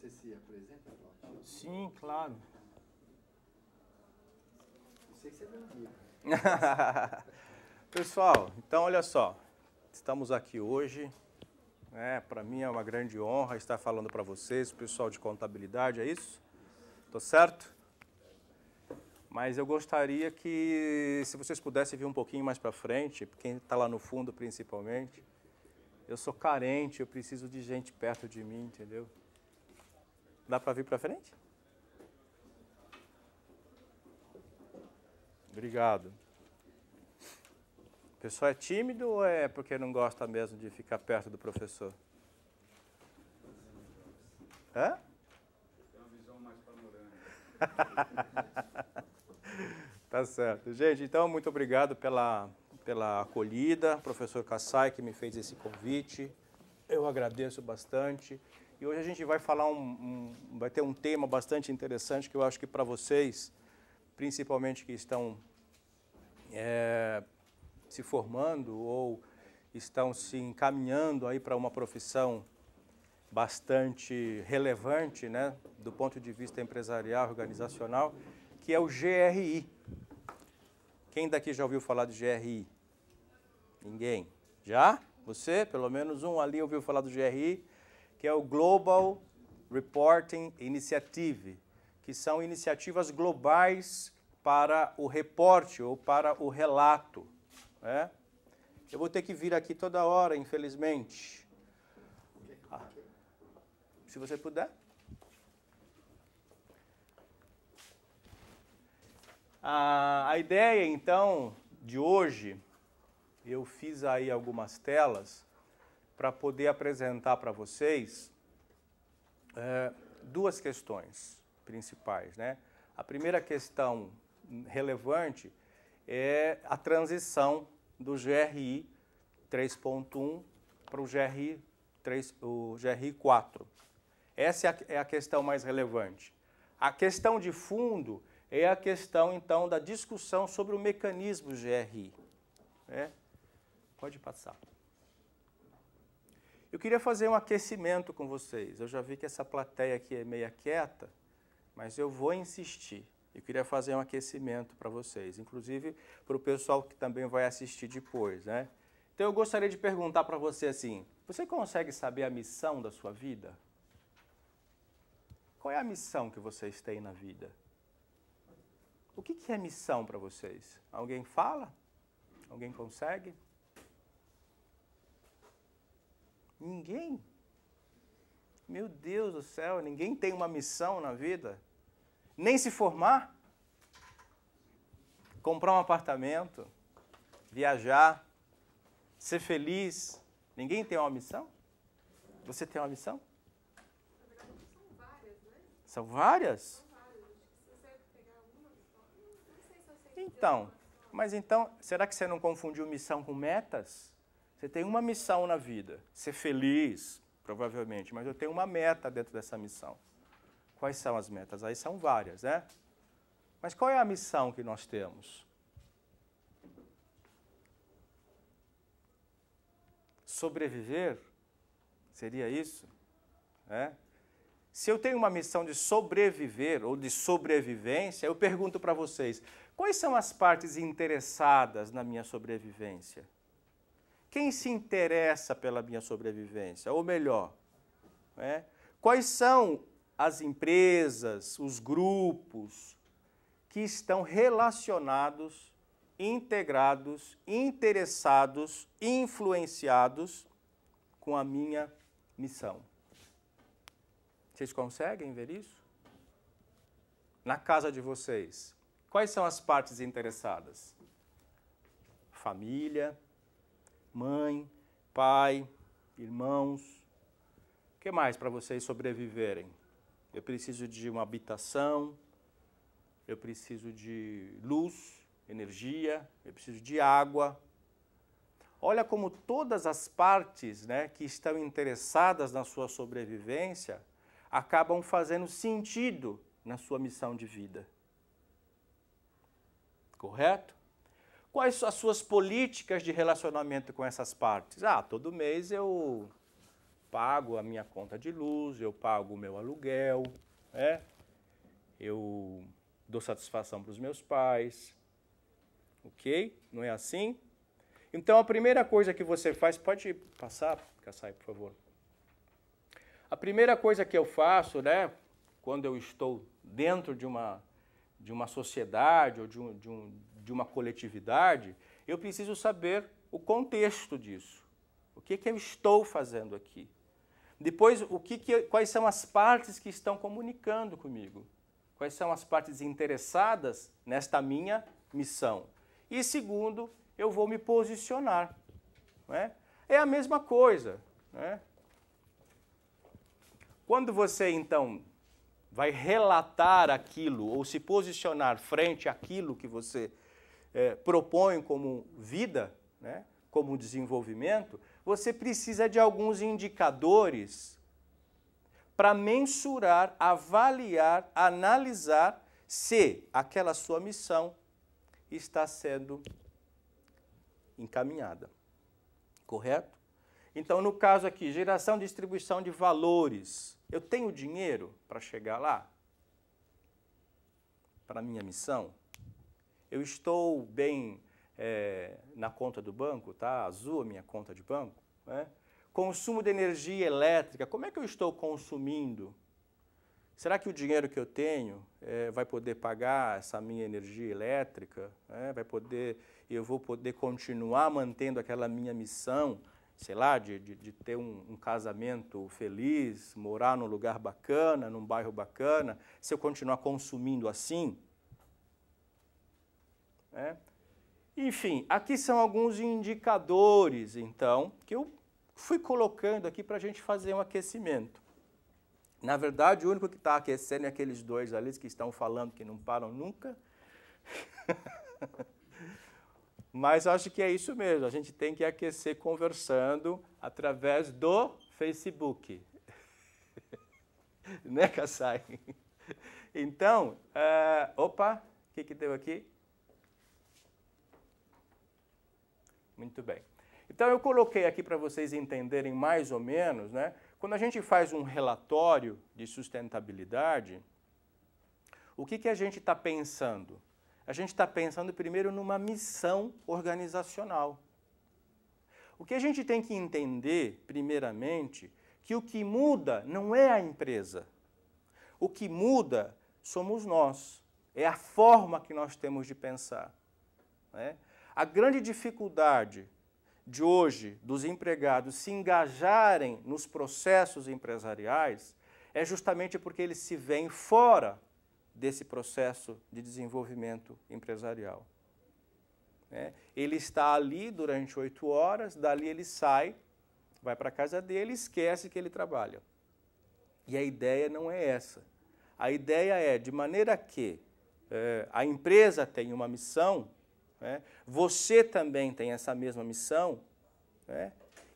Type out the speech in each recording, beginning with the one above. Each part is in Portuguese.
você se apresenta, Cláudio? Sim, claro. Eu sei que você é meu amigo. Pessoal, então olha só, estamos aqui hoje, para mim é uma grande honra estar falando para vocês, pessoal de contabilidade, é isso? Tô certo? Mas eu gostaria que, se vocês pudessem vir um pouquinho mais para frente, quem está lá no fundo principalmente, eu sou carente, eu preciso de gente perto de mim, entendeu? Dá para vir para frente? Obrigado. O pessoal é tímido ou é porque não gosta mesmo de ficar perto do professor? Hã? Tem uma visão mais panorâmica. Tá certo. Gente, então, muito obrigado pela acolhida. Professor Kassai, que me fez esse convite. Eu agradeço bastante. E hoje a gente vai falar vai ter um tema bastante interessante que eu acho que para vocês, principalmente que estão se formando ou estão se encaminhando aí para uma profissão bastante relevante, né, do ponto de vista empresarial, organizacional, que é o GRI. Quem daqui já ouviu falar de GRI? Ninguém? Já? Você? Pelo menos um ali ouviu falar do GRI, que é o Global Reporting Initiative, que são iniciativas globais para o reporte ou para o relato, né? Eu vou ter que vir aqui toda hora, infelizmente. Se você puder. A ideia, então, de hoje, eu fiz aí algumas telas para poder apresentar para vocês duas questões principais, né? A primeira questão relevante é a transição do GRI 3.1 para o GRI 4. Essa é a questão mais relevante. A questão de fundo é a questão, então, da discussão sobre o mecanismo GRI. Pode passar. Eu queria fazer um aquecimento com vocês. Eu já vi que essa plateia aqui é meia quieta, mas eu vou insistir. Eu queria fazer um aquecimento para vocês, inclusive para o pessoal que também vai assistir depois, né? Então eu gostaria de perguntar para você assim, você consegue saber a missão da sua vida? Qual é a missão que vocês têm na vida? O que é missão para vocês? Alguém fala? Alguém consegue? Ninguém? Meu Deus do céu, ninguém tem uma missão na vida? Nem se formar? Comprar um apartamento? Viajar? Ser feliz? Ninguém tem uma missão? Você tem uma missão? São várias, né? São várias? São várias. Se você pegar uma só, não sei se eu sei. Então, mas então, será que você não confundiu missão com metas? Você tem uma missão na vida, ser feliz, provavelmente, mas eu tenho uma meta dentro dessa missão. Quais são as metas? Aí são várias, né? Mas qual é a missão que nós temos? Sobreviver? Seria isso? Se eu tenho uma missão de sobreviver ou de sobrevivência, eu pergunto para vocês, quais são as partes interessadas na minha sobrevivência? Quem se interessa pela minha sobrevivência? Ou melhor, quais são as empresas, os grupos que estão relacionados, integrados, interessados, influenciados com a minha missão? Vocês conseguem ver isso? Na casa de vocês, quais são as partes interessadas? Família, mãe, pai, irmãos. O que mais para vocês sobreviverem? Eu preciso de uma habitação, eu preciso de luz, energia, eu preciso de água. Olha como todas as partes, né, que estão interessadas na sua sobrevivência acabam fazendo sentido na sua missão de vida. Correto? Quais são as suas políticas de relacionamento com essas partes? Todo mês eu pago a minha conta de luz, eu pago o meu aluguel, né? Eu dou satisfação para os meus pais, ok? Não é assim? Então, a primeira coisa que você faz, pode passar, Kassai, por favor. A primeira coisa que eu faço, né, quando eu estou dentro de uma sociedade ou de uma coletividade, eu preciso saber o contexto disso. O que eu estou fazendo aqui? Depois, quais são as partes que estão comunicando comigo? Quais são as partes interessadas nesta minha missão? E segundo, eu vou me posicionar. Não é? É a mesma coisa. Não é? Quando você, então, vai relatar aquilo ou se posicionar frente àquilo que você propõe como vida, né, como desenvolvimento, você precisa de alguns indicadores para mensurar, avaliar, analisar se aquela sua missão está sendo encaminhada. Correto? Então, no caso aqui, geração e distribuição de valores. Eu tenho dinheiro para chegar lá? Para a minha missão? Eu estou bem na conta do banco, tá? Azul a minha conta de banco, né? Consumo de energia elétrica, como é que eu estou consumindo? Será que o dinheiro que eu tenho vai poder pagar essa minha energia elétrica? Eu vou poder continuar mantendo aquela minha missão, sei lá, de ter um casamento feliz, morar num lugar bacana, num bairro bacana, se eu continuar consumindo assim? Enfim, aqui são alguns indicadores, então, que eu fui colocando aqui para a gente fazer um aquecimento. Na verdade, o único que está aquecendo é aqueles dois ali que estão falando que não param nunca. Mas acho que é isso mesmo, a gente tem que aquecer conversando através do Facebook. Né, Kassai? Então, opa, o que deu aqui? Muito bem. Então, eu coloquei aqui para vocês entenderem mais ou menos, né? Quando a gente faz um relatório de sustentabilidade, o que a gente está pensando? A gente está pensando primeiro numa missão organizacional. O que a gente tem que entender, primeiramente, que o que muda não é a empresa. O que muda somos nós. É a forma que nós temos de pensar. Né? A grande dificuldade de hoje dos empregados se engajarem nos processos empresariais é justamente porque eles se veem fora desse processo de desenvolvimento empresarial. Ele está ali durante 8 horas, dali ele sai, vai para a casa dele e esquece que ele trabalha. E a ideia não é essa. A ideia é, de maneira que a empresa tem uma missão, você também tem essa mesma missão,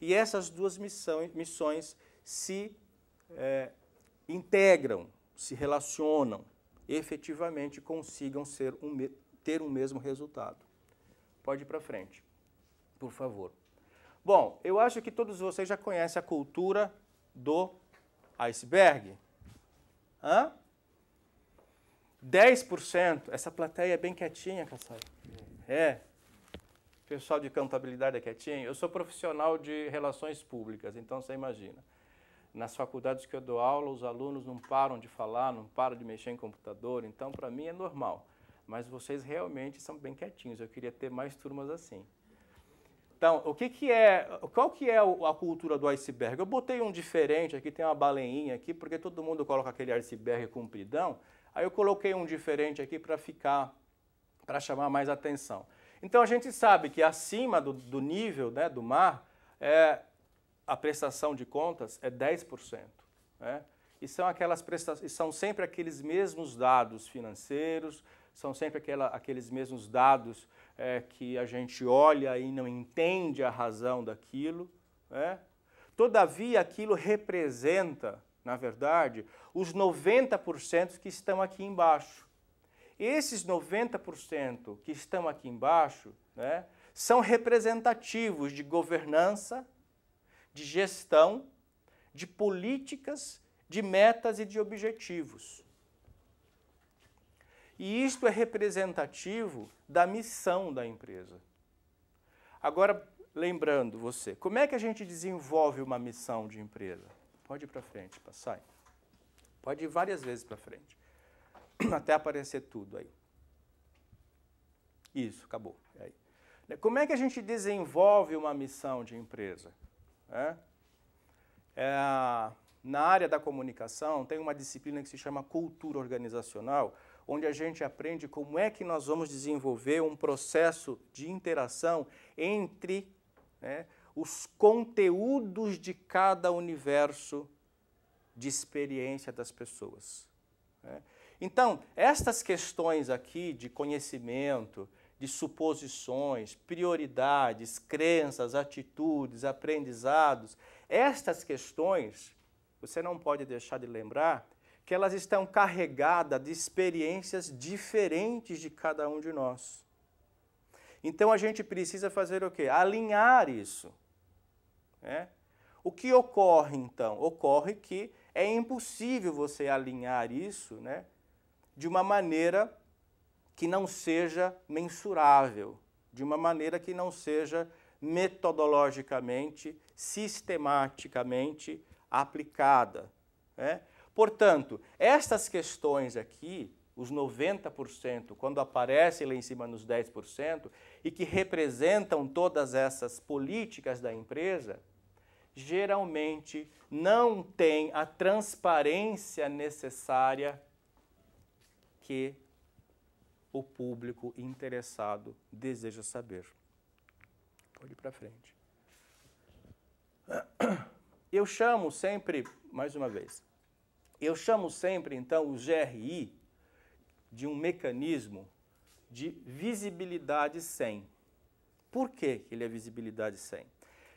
e essas duas missões se integram, se relacionam, e efetivamente consigam ter um mesmo resultado. Pode ir para frente, por favor. Bom, eu acho que todos vocês já conhecem a cultura do iceberg. 10%, essa plateia é bem quietinha, Kassai. O pessoal de contabilidade é quietinho. Eu sou profissional de relações públicas, então você imagina. Nas faculdades que eu dou aula, os alunos não param de falar, não param de mexer em computador, então para mim é normal. Mas vocês realmente são bem quietinhos, eu queria ter mais turmas assim. Então, qual que é a cultura do iceberg? Eu botei um diferente aqui, tem uma baleinha aqui, porque todo mundo coloca aquele iceberg compridão, aí eu coloquei um diferente aqui para chamar mais atenção. Então, a gente sabe que acima do nível, né, do mar, a prestação de contas é 10%. E são sempre aqueles mesmos dados financeiros, são sempre aqueles mesmos dados que a gente olha e não entende a razão daquilo. Todavia, aquilo representa, na verdade, os 90% que estão aqui embaixo. Esses 90% que estão aqui embaixo, são representativos de governança, de gestão, de políticas, de metas e de objetivos. E isto é representativo da missão da empresa. Agora, lembrando você, como é que a gente desenvolve uma missão de empresa? Pode ir para frente, sai. Pode ir várias vezes para frente, até aparecer tudo aí. Isso, acabou. Aí. Como é que a gente desenvolve uma missão de empresa? Na área da comunicação, tem uma disciplina que se chama cultura organizacional, onde a gente aprende como é que nós vamos desenvolver um processo de interação entre os conteúdos de cada universo de experiência das pessoas. Então, estas questões aqui de conhecimento, de suposições, prioridades, crenças, atitudes, aprendizados, estas questões, você não pode deixar de lembrar que elas estão carregadas de experiências diferentes de cada um de nós. Então, a gente precisa fazer o quê? Alinhar isso. O que ocorre, então? Ocorre que é impossível você alinhar isso de uma maneira que não seja mensurável, de uma maneira que não seja metodologicamente, sistematicamente aplicada. Portanto, estas questões aqui, os 90%, quando aparecem lá em cima nos 10%, e que representam todas essas políticas da empresa, geralmente não têm a transparência necessária que o público interessado deseja saber. Pode ir para frente. Eu chamo sempre, mais uma vez, eu chamo sempre, então, o GRI de um mecanismo de visibilidade 100. Por que ele é visibilidade 100?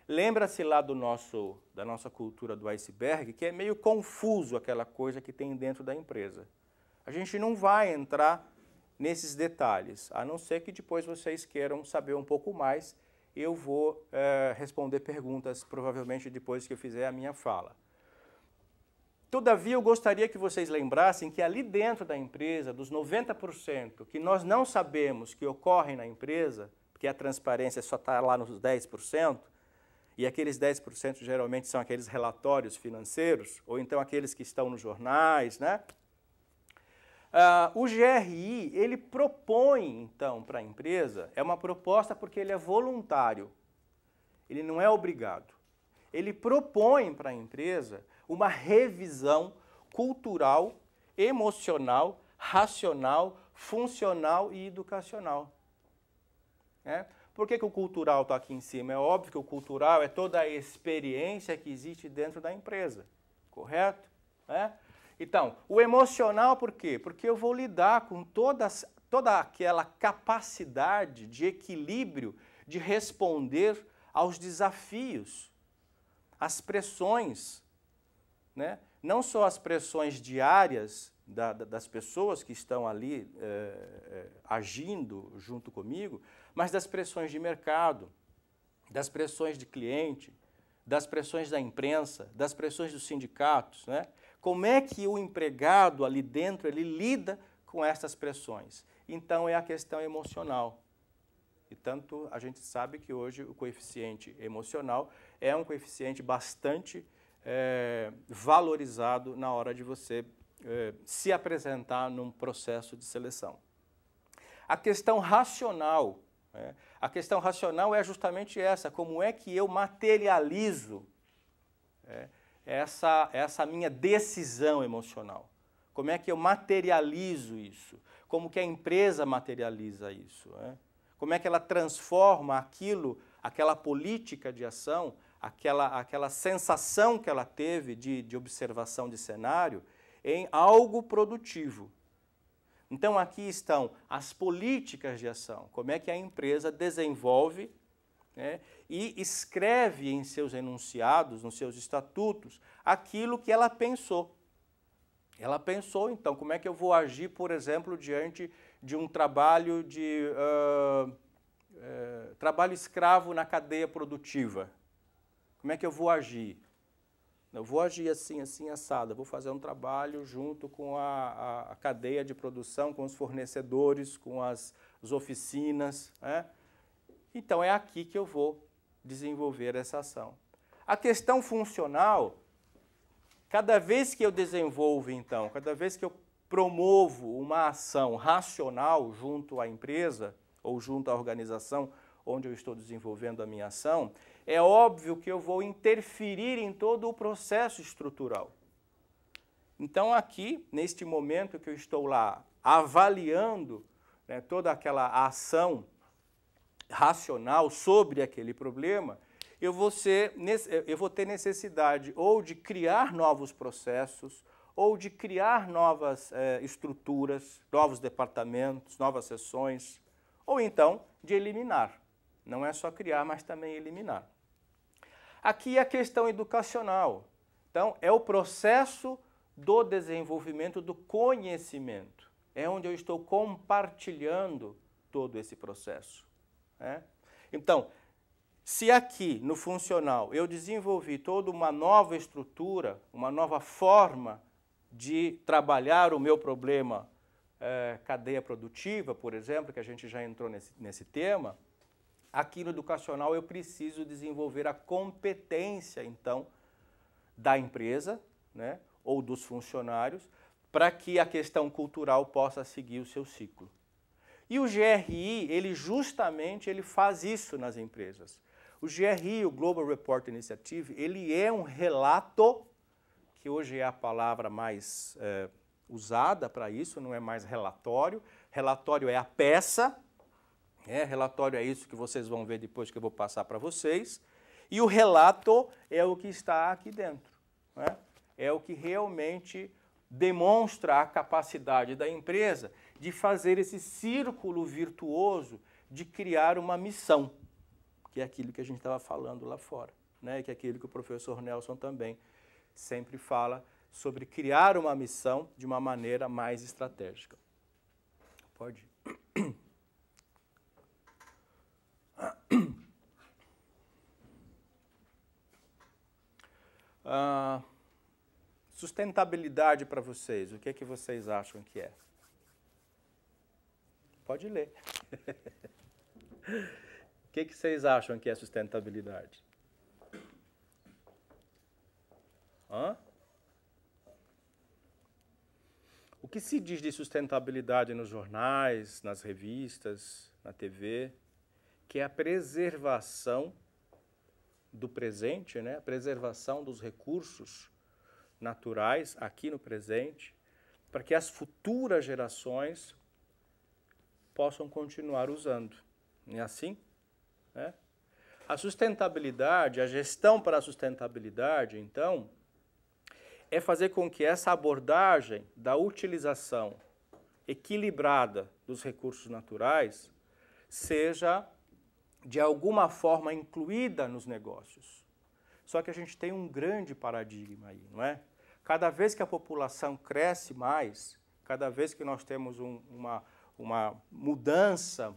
Lembra-se lá da nossa cultura do iceberg, que é meio confuso aquela coisa que tem dentro da empresa. A gente não vai entrar nesses detalhes, a não ser que depois vocês queiram saber um pouco mais. Eu vou responder perguntas, provavelmente, depois que eu fizer a minha fala. Todavia, eu gostaria que vocês lembrassem que ali dentro da empresa, dos 90% que nós não sabemos que ocorrem na empresa, porque a transparência só está lá nos 10%, e aqueles 10% geralmente são aqueles relatórios financeiros, ou então aqueles que estão nos jornais, o GRI, ele propõe, então, para a empresa, é uma proposta porque ele é voluntário, ele não é obrigado. Ele propõe para a empresa uma revisão cultural, emocional, racional, funcional e educacional. Por que o cultural está aqui em cima? É óbvio que o cultural é toda a experiência que existe dentro da empresa, correto? Então, o emocional por quê? Porque eu vou lidar com toda aquela capacidade de equilíbrio, de responder aos desafios, às pressões, não só as pressões diárias das pessoas que estão ali agindo junto comigo, mas das pressões de mercado, das pressões de cliente, das pressões da imprensa, das pressões dos sindicatos. Como é que o empregado ali dentro ele lida com essas pressões? Então, é a questão emocional. E tanto a gente sabe que hoje o coeficiente emocional é um coeficiente bastante valorizado na hora de você se apresentar num processo de seleção. A questão racional, a questão racional é justamente essa, como é que eu materializo essa minha decisão emocional? Como é que eu materializo isso? Como que a empresa materializa isso? Como é que ela transforma aquela política de ação, aquela sensação que ela teve de observação de cenário, em algo produtivo? Então, aqui estão as políticas de ação, como é que a empresa desenvolve e escreve em seus enunciados, nos seus estatutos, aquilo que ela pensou. Ela pensou, então, como é que eu vou agir, por exemplo, diante de um trabalho trabalho escravo na cadeia produtiva? Como é que eu vou agir? Eu vou agir assim, assim, assado. Eu vou fazer um trabalho junto com a cadeia de produção, com os fornecedores, com as oficinas, né? Então, é aqui que eu vou desenvolver essa ação. A questão funcional, cada vez que eu desenvolvo, então, cada vez que eu promovo uma ação racional junto à empresa ou junto à organização onde eu estou desenvolvendo a minha ação, é óbvio que eu vou interferir em todo o processo estrutural. Então, aqui, neste momento que eu estou lá avaliando, né, toda aquela ação racional sobre aquele problema, eu vou ter necessidade ou de criar novos processos, ou de criar novas estruturas, novos departamentos, novas seções, ou então de eliminar. Não é só criar, mas também eliminar. Aqui é a questão educacional. Então, é o processo do desenvolvimento do conhecimento. É onde eu estou compartilhando todo esse processo, né? Então, se aqui no funcional eu desenvolvi toda uma nova estrutura, uma nova forma de trabalhar o meu problema cadeia produtiva, por exemplo, que a gente já entrou nesse tema, aqui no educacional eu preciso desenvolver a competência, então, da empresa, né, ou dos funcionários, para que a questão cultural possa seguir o seu ciclo. E o GRI, ele faz isso nas empresas. O GRI, o Global Report Initiative, ele é um relato, que hoje é a palavra mais usada para isso, não é mais relatório. Relatório é a peça, relatório é isso que vocês vão ver depois que eu vou passar para vocês. E o relato é o que está aqui dentro, né? É o que realmente demonstra a capacidade da empresa de fazer esse círculo virtuoso de criar uma missão, que é aquilo que a gente estava falando lá fora, né? Que é aquilo que o professor Nelson também sempre fala sobre criar uma missão de uma maneira mais estratégica. Pode ir. Sustentabilidade para vocês, o que é que vocês acham que é? Pode ler. O que vocês acham que é sustentabilidade? O que se diz de sustentabilidade nos jornais, nas revistas, na TV? Que é a preservação do presente, né? A preservação dos recursos naturais aqui no presente, para que as futuras gerações possam continuar usando. Não é assim? A sustentabilidade, a gestão para a sustentabilidade, então, é fazer com que essa abordagem da utilização equilibrada dos recursos naturais seja, de alguma forma, incluída nos negócios. Só que a gente tem um grande paradigma aí, não é? Cada vez que a população cresce mais, cada vez que nós temos uma mudança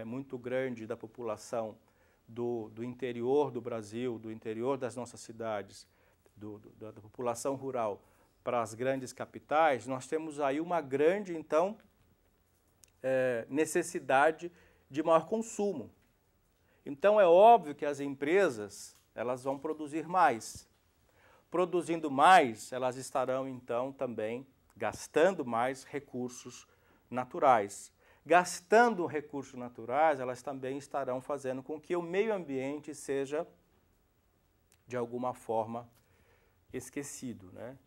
muito grande da população do interior do Brasil, do interior das nossas cidades, da população rural para as grandes capitais, nós temos aí uma grande, então, necessidade de maior consumo. Então, é óbvio que as empresas elas vão produzir mais. Produzindo mais, elas estarão, então, também gastando mais recursos naturais. Gastando recursos naturais, elas também estarão fazendo com que o meio ambiente seja, de alguma forma, esquecido, né?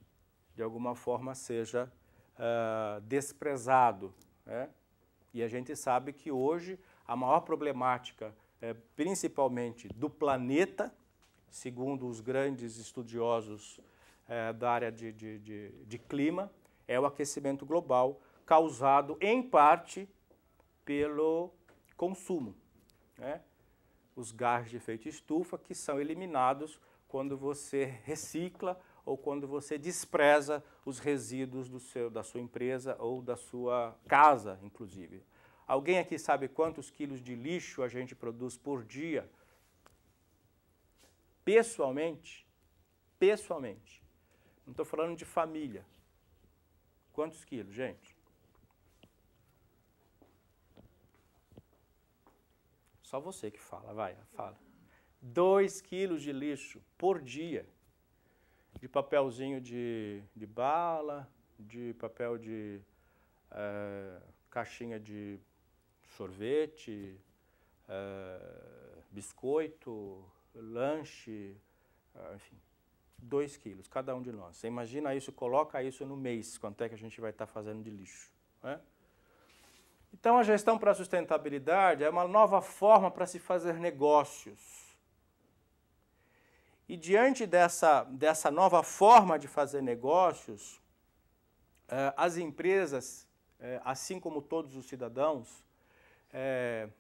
De alguma forma seja desprezado, né? E a gente sabe que hoje a maior problemática, principalmente do planeta, segundo os grandes estudiosos da área de clima, é o aquecimento global, causado em parte pelo consumo, né? Os gases de efeito estufa que são eliminados quando você recicla ou quando você despreza os resíduos da sua empresa ou da sua casa, inclusive. Alguém aqui sabe quantos quilos de lixo a gente produz por dia? Pessoalmente, pessoalmente. Não estou falando de família. Quantos quilos, gente? Só você que fala, vai, fala. 2 quilos de lixo por dia. De papelzinho de bala, de papel de caixinha de sorvete, biscoito, lanche, enfim, 2 quilos, cada um de nós. Você imagina isso, coloca isso no mês, quanto é que a gente vai estar fazendo de lixo, né? Então, a gestão para a sustentabilidade é uma nova forma para se fazer negócios. E diante dessa nova forma de fazer negócios, as empresas, assim como todos os cidadãos,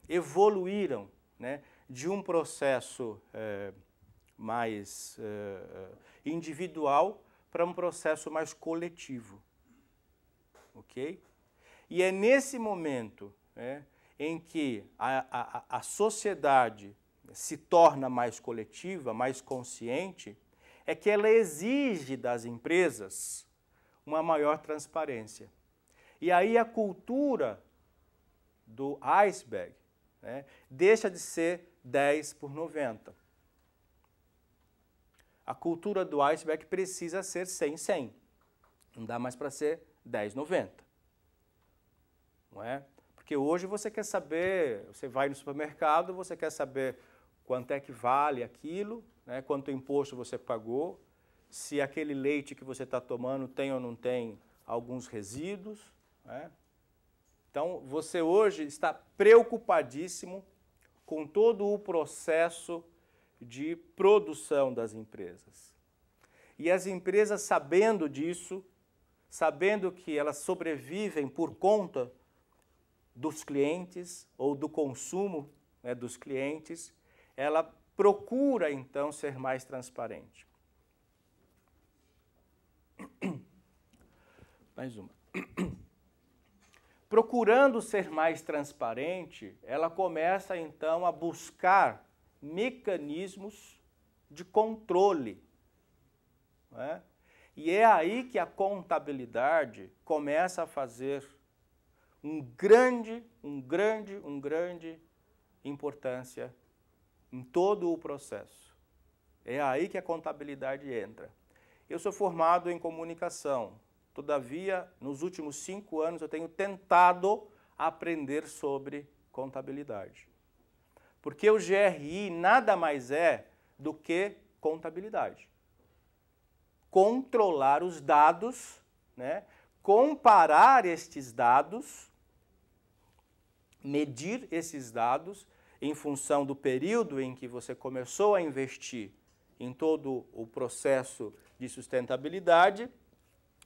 evoluíram, né, de um processo mais individual para um processo mais coletivo. Ok? E é nesse momento, né, em que a sociedade se torna mais coletiva, mais consciente, é que ela exige das empresas uma maior transparência. E aí a cultura do iceberg, né, deixa de ser 10 por 90. A cultura do iceberg precisa ser 100-100. Não dá mais para ser 10-90. Não é? Porque hoje você quer saber, você vai no supermercado, você quer saber quanto é que vale aquilo, né, quanto imposto você pagou, se aquele leite que você está tomando tem ou não tem alguns resíduos, né? Então, você hoje está preocupadíssimo com todo o processo de produção das empresas. E as empresas, sabendo disso, sabendo que elas sobrevivem por conta dos clientes ou do consumo, né, dos clientes, ela procura, então, ser mais transparente. Mais uma. Procurando ser mais transparente, ela começa, então, a buscar mecanismos de controle, não é? E é aí que a contabilidade começa a fazer uma grande importância em todo o processo. É aí que a contabilidade entra. Eu sou formado em comunicação. Todavia, nos últimos 5 anos, eu tenho tentado aprender sobre contabilidade. Porque o GRI nada mais é do que contabilidade. Controlar os dados, né? Comparar estes dados, medir esses dados em função do período em que você começou a investir em todo o processo de sustentabilidade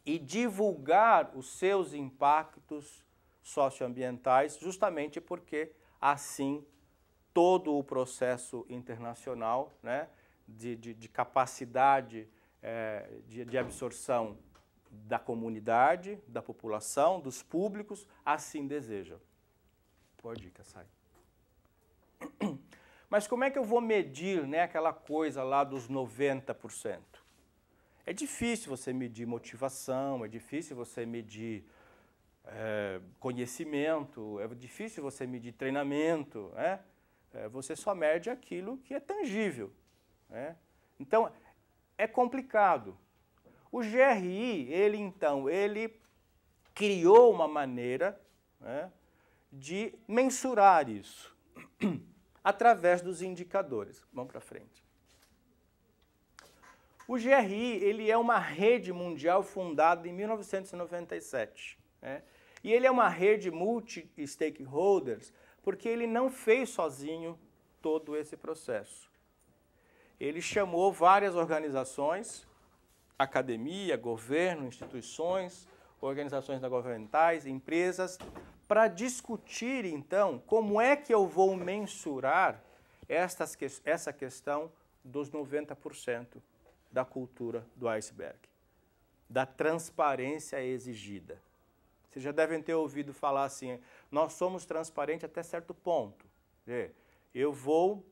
e divulgar os seus impactos socioambientais, justamente porque assim todo o processo internacional, né, de capacidade de absorção da comunidade, da população, dos públicos, assim deseja. Pode ir, sai. Mas como é que eu vou medir, né, aquela coisa lá dos 90%? É difícil você medir motivação, é difícil você medir conhecimento, é difícil você medir treinamento, né? Você só mede aquilo que é tangível, né? Então, é complicado. O GRI, ele criou uma maneira, né, de mensurar isso através dos indicadores. Vamos para frente. O GRI, ele é uma rede mundial fundada em 1997, né? E ele é uma rede multi-stakeholders porque ele não fez sozinho todo esse processo. Ele chamou várias organizações, academia, governo, instituições, organizações não governamentais, empresas, para discutir, então, como é que eu vou mensurar essa questão dos 90% da cultura do iceberg, da transparência exigida. Vocês já devem ter ouvido falar assim, nós somos transparentes até certo ponto. Eu vou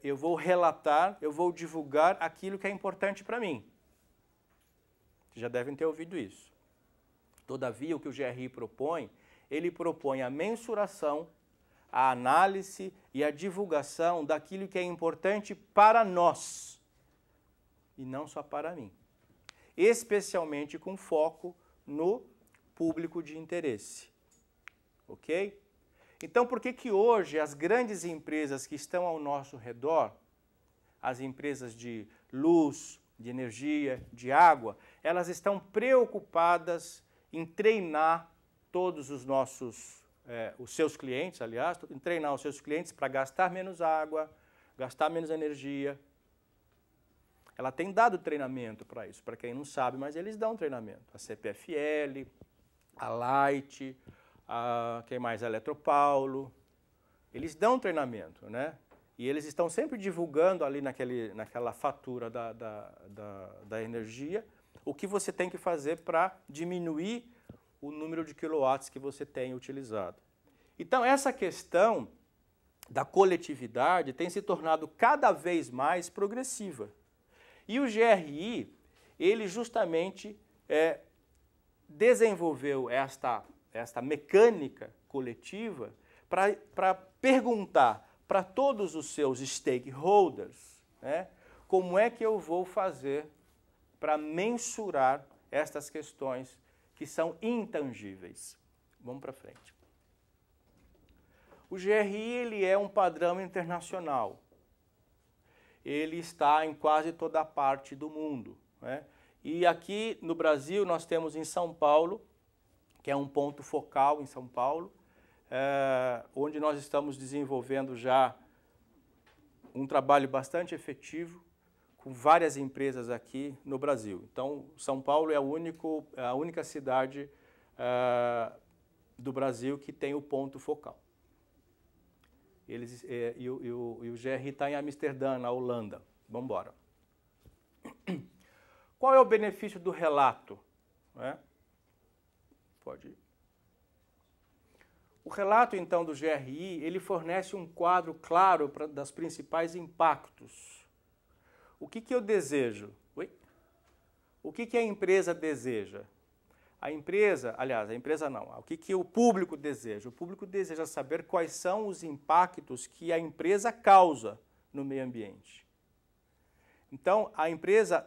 eu vou relatar, eu vou divulgar aquilo que é importante para mim. Vocês já devem ter ouvido isso. Todavia, o que o GRI propõe, ele propõe a mensuração, a análise e a divulgação daquilo que é importante para nós, e não só para mim. Especialmente com foco no público de interesse. Ok? Então, por que hoje as grandes empresas que estão ao nosso redor, as empresas de luz, de energia, de água, elas estão preocupadas em treinar todos os seus clientes, aliás, em treinar os seus clientes para gastar menos água, gastar menos energia. Ela tem dado treinamento para isso, para quem não sabe, mas eles dão treinamento. A CPFL, a Light, quem mais? A Eletropaulo, eles dão treinamento, né? E eles estão sempre divulgando ali naquela fatura da energia o que você tem que fazer para diminuir o número de quilowatts que você tem utilizado. Então, essa questão da coletividade tem se tornado cada vez mais progressiva. E o GRI, ele justamente desenvolveu esta mecânica coletiva para perguntar para todos os seus stakeholders, né, como é que eu vou fazer para mensurar estas questões que são intangíveis. Vamos para frente. O GRI ele é um padrão internacional. Ele está em quase toda a parte do mundo, né? E aqui no Brasil nós temos em São Paulo, que é um ponto focal em São Paulo, onde nós estamos desenvolvendo já um trabalho bastante efetivo com várias empresas aqui no Brasil. Então, São Paulo é a única cidade do Brasil que tem o ponto focal. E o GRI está em Amsterdã, na Holanda. Vamos embora. Qual é o benefício do relato? Pode ir. O relato, então, do GRI, ele fornece um quadro claro das principais impactos. O que eu desejo? O que a empresa deseja? A empresa não. O que o público deseja? O público deseja saber quais são os impactos que a empresa causa no meio ambiente. Então, a empresa,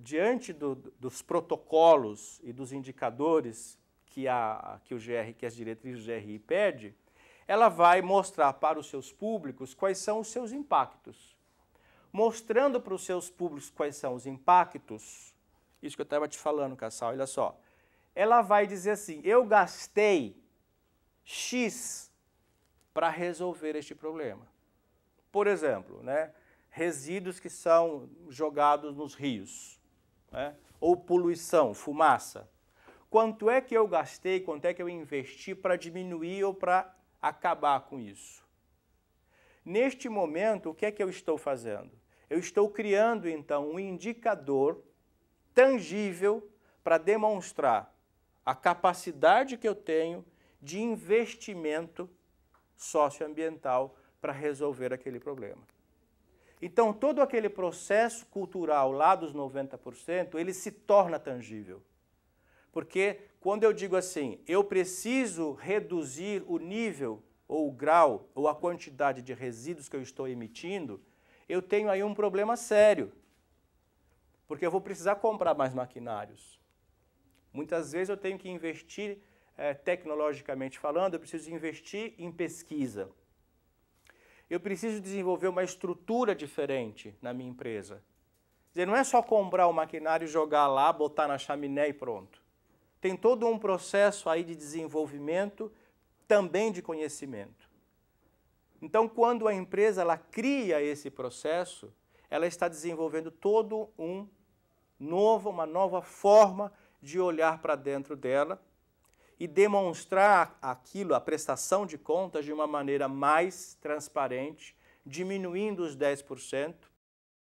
diante dos protocolos e dos indicadores que as diretrizes do GRI pede, ela vai mostrar para os seus públicos quais são os seus impactos. Mostrando para os seus públicos quais são os impactos, isso que eu estava te falando, Cassal, olha só, ela vai dizer assim, eu gastei X para resolver este problema. Por exemplo, né, resíduos que são jogados nos rios, né, ou poluição, fumaça. Quanto é que eu gastei, quanto é que eu investi para diminuir ou para acabar com isso? Neste momento, o que é que eu estou fazendo? Eu estou criando, então, um indicador tangível para demonstrar a capacidade que eu tenho de investimento socioambiental para resolver aquele problema. Então, todo aquele processo cultural lá dos 90%, ele se torna tangível. Porque quando eu digo assim, eu preciso reduzir o nível, ou o grau, ou a quantidade de resíduos que eu estou emitindo, eu tenho aí um problema sério. Porque eu vou precisar comprar mais maquinários. Muitas vezes eu tenho que investir, tecnologicamente falando, eu preciso investir em pesquisa. Eu preciso desenvolver uma estrutura diferente na minha empresa. Quer dizer, não é só comprar o maquinário, jogar lá, botar na chaminé e pronto. Tem todo um processo aí de desenvolvimento, também de conhecimento. Então, quando a empresa ela cria esse processo, ela está desenvolvendo todo uma nova forma de olhar para dentro dela e demonstrar aquilo, a prestação de contas, de uma maneira mais transparente, diminuindo os 10%,